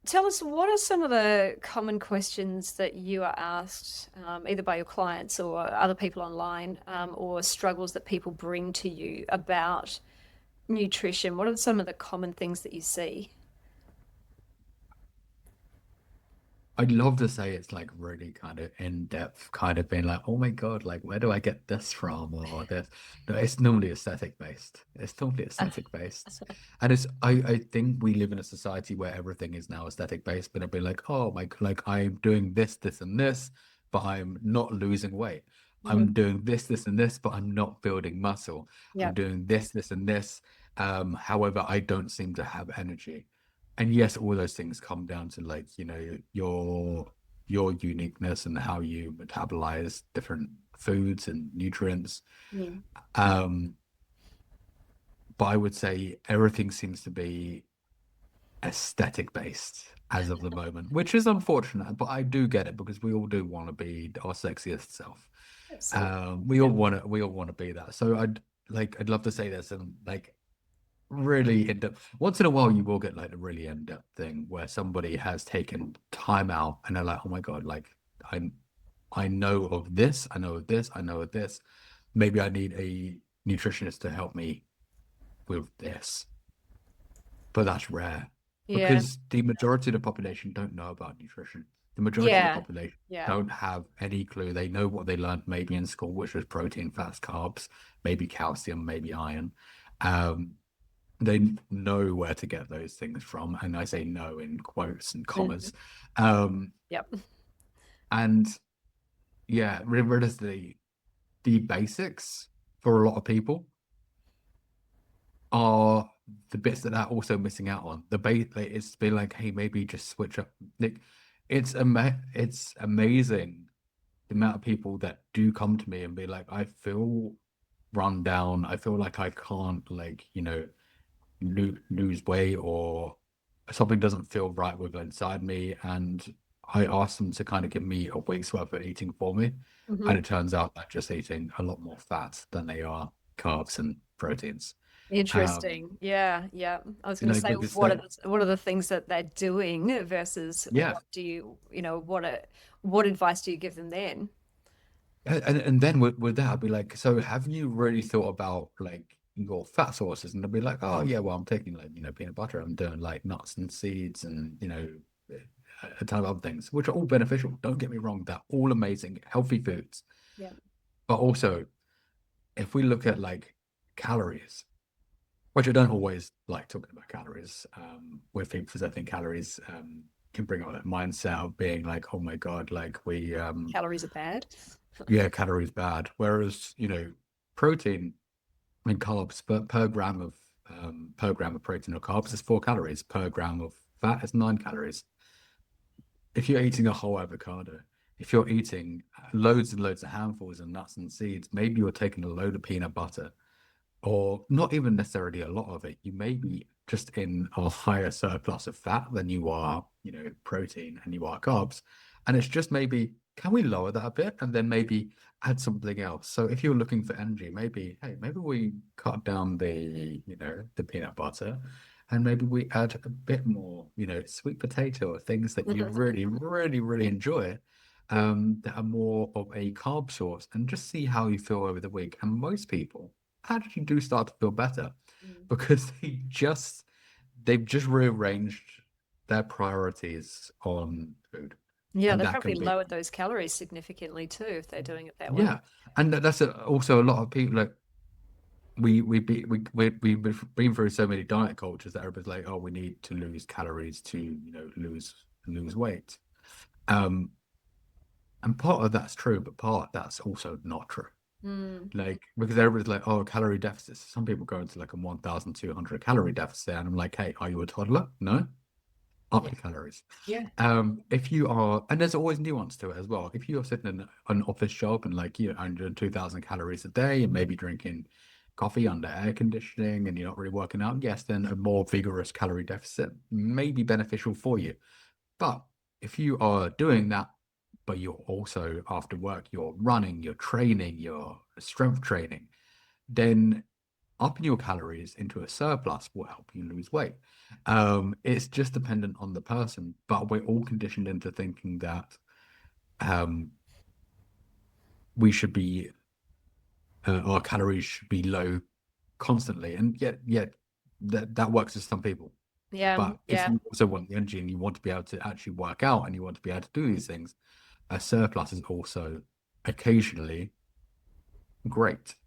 A: Tell us, what are some of the common questions that you are asked, either by your clients or other people online, or struggles that people bring to you about nutrition? What are some of the common things that you see?
B: I'd love to say it's like really kind of in-depth, kind of being like, oh my God, like where do I get this from or this? No, it's normally aesthetic based. It's normally aesthetic based. And I think we live in a society where everything is now aesthetic based, but it'll be like, oh my, like I'm doing this, and this, but I'm not losing weight.
A: Mhm.
B: I'm doing this, and this, but I'm not building muscle. I'm
A: Yeah.
B: doing this, and this. However, I don't seem to have energy. And yes, all those things come down to like, your uniqueness and how you metabolize different foods and nutrients.
A: Mm.
B: Um, but I would say everything seems to be aesthetic based as of the moment, which is unfortunate, but I do get it because we all do want to be our sexiest self.
A: Absolutely.
B: We all want to be that. So I'd love to say there's some like really in-depth. Once in a while, you will get like a really in-depth thing where somebody has taken time out and they're like, "Oh my God, like I, I know of this, I know of this, I know of this. Maybe I need a nutritionist to help me with this." But that's rare
A: Yeah.
B: because the majority of the population don't know about nutrition. The majority of the
A: Yeah.
B: population
A: Yeah.
B: don't have any clue. They know what they learned maybe in school, which was protein, fats, carbs, maybe calcium, maybe iron. Um, they know where to get those things from, and I say no in quotes and
A: Mhm.
B: commas. um
A: Yep.
B: and yeah, realistically, the basics for a lot of people are the bits that are also missing out on the base. Like, it's been like, hey, maybe just switch up, like it's amazing the amount of people that do come to me and be like, I feel run down, I feel like I can't, like, lose weight, or something doesn't feel right with inside me, and I ask them to kind of give me a week's worth of eating for me,
A: Hmm.
B: and it turns out they're just eating a lot more fat than they are carbs and proteins. Um,
A: Interesting. Yeah, yeah. I was going to say,
B: because like,
A: what are the things that they're doing versus
B: yeah,
A: what advice do you give them then?
B: and then with that, I'd be like, so have you really thought about like your fat sources? And they'll be like, oh yeah, well, I'm taking like, peanut butter, I'm doing like nuts and seeds and, a ton of other things, which are all beneficial. Don't get me wrong, they're all amazing, healthy foods.
A: Yeah.
B: But also, if we look at like calories, which I don't always like talking about calories with people because I think calories can bring up that mindset of being like, oh my God, like
A: Calories are bad.
B: yeah, calories bad. Whereas, protein, I mean, carbs per gram of protein or carbs is 4 calories. Per gram of fat is 9 calories. If you're eating a whole avocado, if you're eating loads and loads of handfuls of nuts and seeds, maybe you're taking a load of peanut butter, or not even necessarily a lot of it. You may be just in a higher surplus of fat than you are, protein and you are carbs. And it's just maybe, can we lower that a bit and then maybe add something else? So if you're looking for energy, maybe, hey, maybe we cut down the peanut butter and maybe we add a bit more, sweet potato or things that you really, really, really enjoy. That are more of a carb source and just see how you feel over the week. And most people actually do start to feel better
A: Mm.
B: because they've just rearranged their priorities on food,
A: Yeah,
B: and
A: they
B: that
A: probably
B: can be,
A: lowered those calories significantly too if they're doing it that way.
B: yeah. And that's also a lot of people like we've been through so many diet cultures that everybody's like, oh, we need to lose calories to lose weight. um and part of that's true, but part that's also not true.
A: Mm.
B: Like, because everybody's like, oh, calorie deficits. Some people go into like a 1,200 calorie deficit, and I'm like, hey, are you a toddler? No, up
A: Yeah.
B: your calories.
A: Yeah.
B: If you are, and there's always nuance to it as well. If you're sitting in an office job and like you're under 2,000 calories a day and maybe drinking coffee under air conditioning and you're not really working out, yes, then a more vigorous calorie deficit may be beneficial for you. But if you are doing that, but you're also after work, you're running, you're training, you're strength training, then upping your calories into a surplus will help you lose weight. It's just dependent on the person, but we're all conditioned into thinking that um, we should be our calories should be low constantly, and yet that works for some people.
A: Yeah.
B: But if
A: Yeah.
B: you also want the energy and you want to be able to actually work out and you want to be able to do these things, a surplus is also occasionally great.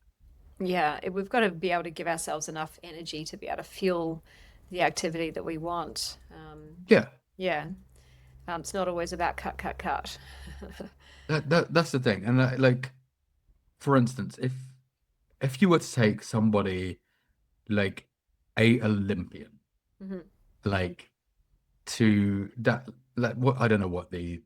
A: Yeah. We've got to be able to give ourselves enough energy to be able to fuel the activity that we want.
B: Yeah,
A: Yeah. It's not always about cut, cut, cut.
B: that's the thing. And like, for instance, if you were to take somebody like a Olympian,
A: Hmm.
B: like to that, like what I don't know what the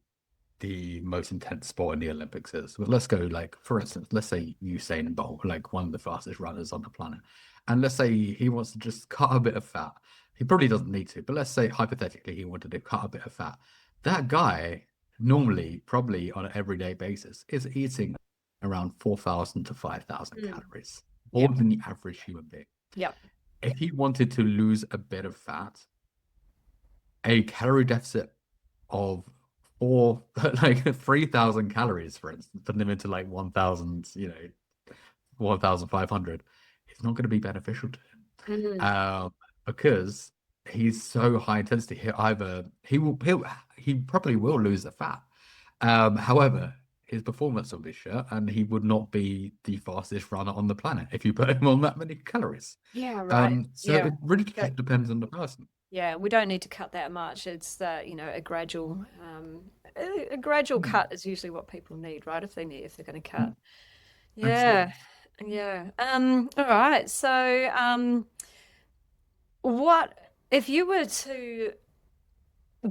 B: most intense sport in the Olympics is. But let's go like, for instance, let's say Usain Bolt, like one of the fastest runners on the planet, and let's say he wants to just cut a bit of fat. He probably doesn't need to, but let's say hypothetically he wanted to cut a bit of fat. That guy normally, probably on an everyday basis, is eating around 4,000 to 5,000
A: Mm.
B: calories, more
A: Yeah.
B: than the average human being.
A: Yeah.
B: If he wanted to lose a bit of fat, a calorie deficit of four, like 3,000 calories, for instance, putting them into like 1,000, 1,500, it's not going to be beneficial to him.
A: Hmm.
B: Because he's so high intensity. He probably will lose the fat. However, his performance will be shit, and he would not be the fastest runner on the planet if you put him on that many calories.
A: Yeah. Right.
B: So
A: Yeah.
B: it really
A: Go-
B: just depends on the person.
A: Yeah, we don't need to cut that much. It's a gradual
B: Hmm,
A: cut is usually what people need, right? If they're going to cut.
B: hmm,
A: Yeah,
B: absolutely.
A: yeah. All right. So, what if you were to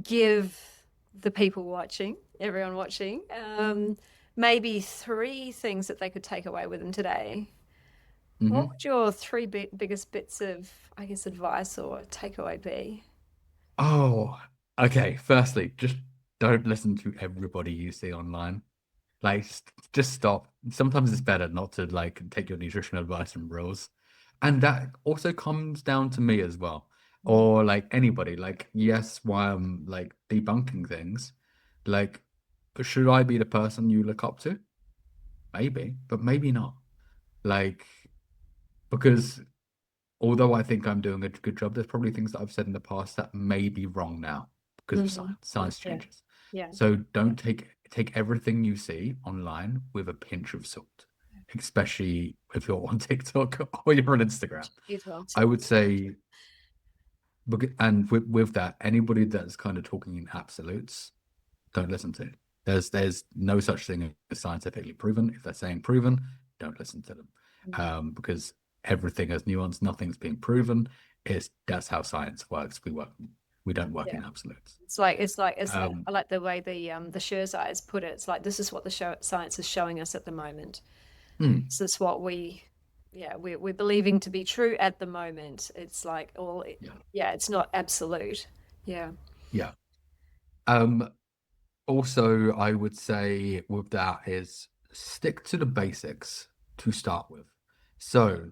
A: give the people watching, everyone watching, maybe three things that they could take away with them today? What
B: Hmm.
A: would your three biggest bits of, I guess, advice or takeaway be?
B: Oh, okay. Firstly, just don't listen to everybody you see online. Like, just stop. Sometimes it's better not to like take your nutrition advice from rules. And that also comes down to me as well,
A: Mm.
B: or like anybody. Like, yes, while I'm like debunking things, like, should I be the person you look up to? Maybe, but maybe not. Like, because although I think I'm doing a good job, there's probably things that I've said in the past that may be wrong now because of
A: Hmm.
B: science. Science
A: Yeah,
B: changes.
A: yeah,
B: So don't take everything you see online with a pinch of salt, especially if you're on TikTok or you're on Instagram.
A: she's well
B: I
A: too.
B: would say, and with that, anybody that's kind of talking in absolutes, don't listen to. There's no such thing as scientifically proven. If they're saying proven, don't listen to them, because everything is nuanced. Nothing's been proven. Is That's how science works. We don't work
A: Yeah.
B: in absolutes.
A: It's like
B: Um,
A: I like the way the Scherziers put it. It's like this is what the science is showing us at the moment.
B: hmm,
A: This is what we're believing to be true at the moment. It's like
B: yeah,
A: yeah, it's not absolute. Yeah.
B: yeah. Um, Also, I would say with that is stick to the basics to start with. So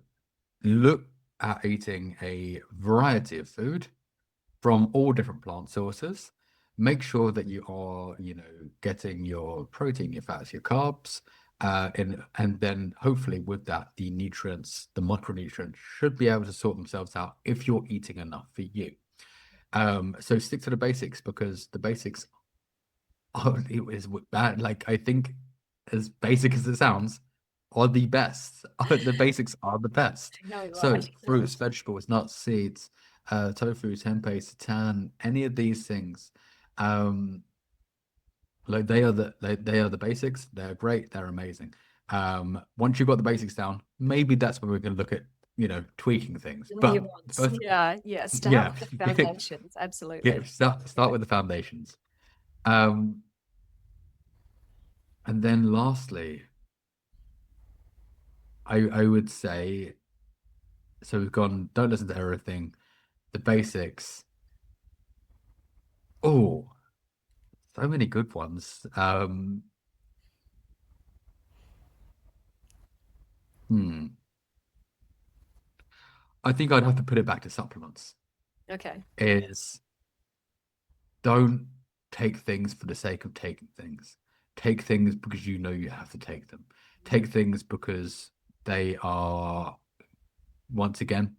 B: look at eating a variety of food from all different plant sources. Make sure that you are, getting your protein, your fats, your carbs, and then hopefully with that, the nutrients, the micronutrients should be able to sort themselves out if you're eating enough for you. So stick to the basics because the basics are it is bad. Like I think, as basic as it sounds, are the best. The basics are the best.
A: No,
B: So
A: right.
B: fruits, vegetables, nuts, seeds, tofu, tempeh, seitan, any of these things, um, like they are the basics. They're great. They're amazing. Once you've got the basics down, maybe that's when we're going to look at tweaking things.
A: The
B: But
A: nuance.
B: first,
A: Yeah, yeah. Start
B: yeah,
A: with the foundations.
B: yeah,
A: Absolutely.
B: start
A: Yeah.
B: with the foundations. Um, and then lastly, I would say, so we've gone, don't listen to everything, the basics. Oh, so many good ones. Hmm. I think I'd have to put it back to supplements.
A: Okay.
B: Is don't take things for the sake of taking things. Take things because you know you have to take them. Take things because they are, once again,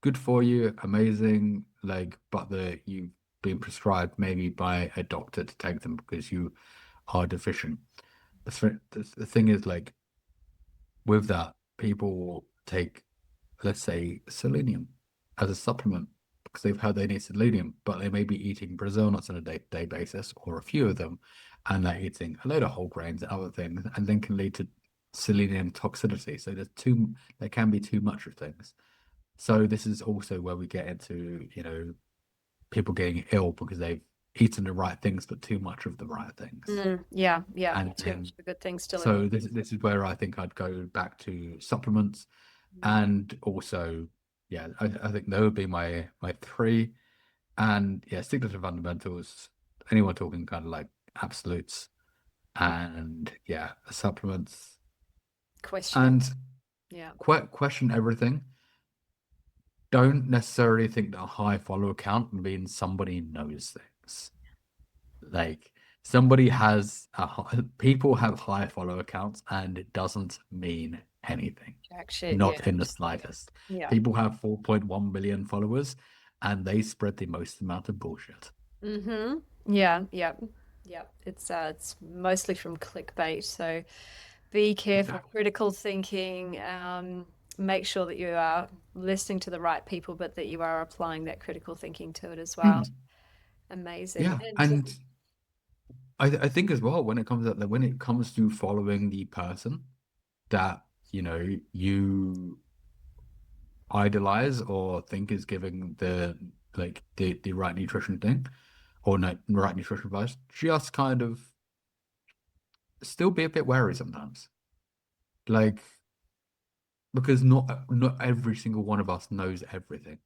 B: good for you, amazing, like, but you've been prescribed maybe by a doctor to take them because you are deficient. The thing is, like, with that, people will take, let's say, selenium as a supplement because they've heard they need selenium, but they may be eating Brazil nuts on a day-to-day basis or a few of them, and they're eating a load of whole grains and other things, and then can lead to selenium toxicity. So there can be too much of things. So this is also where we get into, people getting ill because they've eaten the right things, but too much of the right things.
A: Yeah, yeah.
B: And
A: Too much
B: then,
A: of a good thing still in.
B: so this is where I think I'd go back to supplements, and also, yeah, I think that would be my three. And yeah, stick to the fundamentals. Anyone talking kind of like absolutes, and yeah, supplements,
A: Questioning.
B: and
A: Yeah.
B: question everything. Don't necessarily think that a high follower count means somebody knows things. Like, people have high follower counts, and it doesn't mean anything.
A: Jack shit. Yeah.
B: Not in the slightest.
A: Yeah.
B: People have 4.1 million followers, and they spread the most amount of bullshit.
A: Mm-hmm. Yeah, yeah. Yeah. It's mostly from clickbait. So be careful,
B: Exactly.
A: critical thinking. Make sure that you are listening to the right people, but that you are applying that critical thinking to it as well.
B: Mm,
A: Amazing.
B: yeah,
A: And
B: and I think as well when it comes to following the person that you idolize or think is giving the right nutrition thing or no, right nutrition advice, just kind of still be a bit wary sometimes. Like, because not every single one of us knows everything.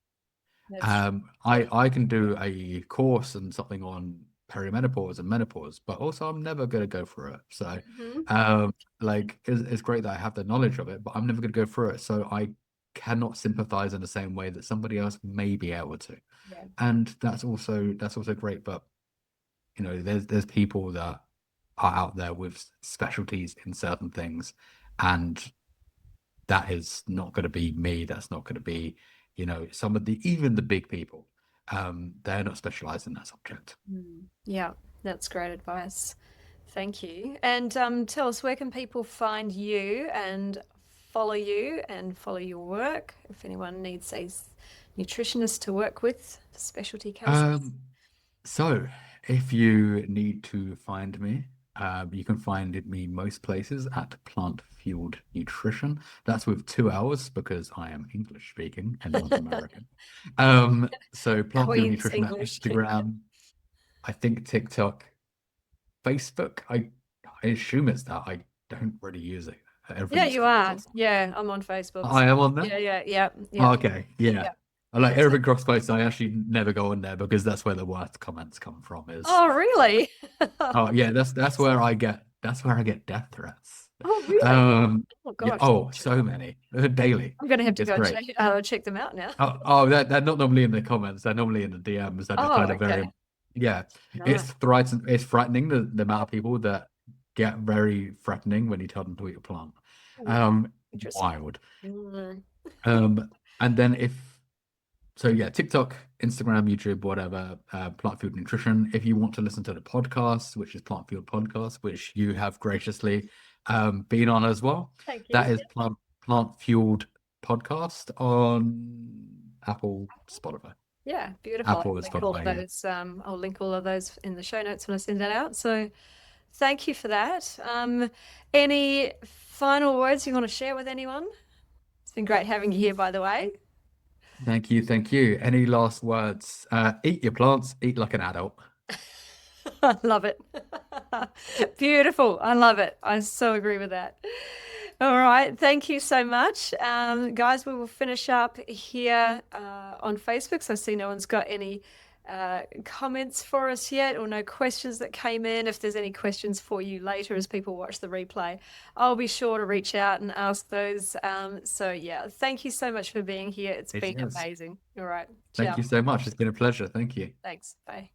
A: that's
B: I can do a course and something on perimenopause and menopause, but also I'm never going to go through it.
A: true.
B: Um, like it's great that I have the knowledge of it, but I'm never going to go through it. So I cannot sympathize in the same way that somebody else may be able to.
A: Yeah.
B: And that's also great. But there's people that are out there with specialties in certain things, and that is not going to be me. That's not going to be, some of the even the big people. They're not specialized in that subject.
A: Yeah, that's great advice. Thank you. And tell us, where can people find you and follow your work if anyone needs a nutritionist to work with for specialty cases?
B: Um, So, if you need to find me, you can find me most places at Plant Fueled Nutrition. That's with 2 hours because I am English speaking and not American. So Plant Fueled
A: Queen's
B: Nutrition at
A: English.
B: Instagram, I think TikTok, Facebook. I assume it's that. I don't really use it.
A: Yeah,
B: Everything's
A: you are.
B: cross-posted.
A: Yeah, I'm on Facebook.
B: I am on there.
A: Yeah, yeah, yeah, yeah,
B: Oh, okay, yeah.
A: yeah.
B: I like
A: So,
B: everything cross-posted. I actually never go on there because that's where the worst comments come from. Is
A: oh, really?
B: Oh yeah, that's where I get death threats.
A: Oh, really?
B: Um,
A: Oh,
B: yeah.
A: gosh.
B: Oh, so many daily.
A: I'm going to have to
B: It's
A: go
B: great.
A: check them out now.
B: Oh, they're not normally in the comments. They're normally in the DMs. That are
A: Oh,
B: kind of very,
A: okay.
B: yeah.
A: Nice.
B: It's frightening the amount of people that get very threatening when you tell them to eat a plant.
A: Oh,
B: Um,
A: interesting.
B: Wild.
A: Mm.
B: And then so yeah, TikTok, Instagram, YouTube, whatever, Plant Fueled Nutrition. If you want to listen to the podcast, which is Plant Fueled Podcast, which you have graciously been on as well,
A: Thank you.
B: that is Plant Fueled Podcast on Apple, Spotify.
A: Yeah, beautiful.
B: Apple and Spotify, yeah.
A: I'll link all of those in the show notes when I send that out. So thank you for that. Any final words you want to share with anyone? It's been great having you here, by the way.
B: Thank you, thank you. Any last words? Eat your plants, eat like an adult.
A: I love it. Beautiful. I love it. I so agree with that. All right. Thank you so much. Guys, we will finish up here on Facebook. So I see no one's got any comments for us yet or no questions that came in. If there's any questions for you later as people watch the replay, I'll be sure to reach out and ask those. So yeah, thank you so much for being here. It's
B: It
A: been
B: is.
A: amazing. All right.
B: Thank
A: Ciao.
B: you so much. It's been a pleasure. Thank you.
A: Thanks. Bye.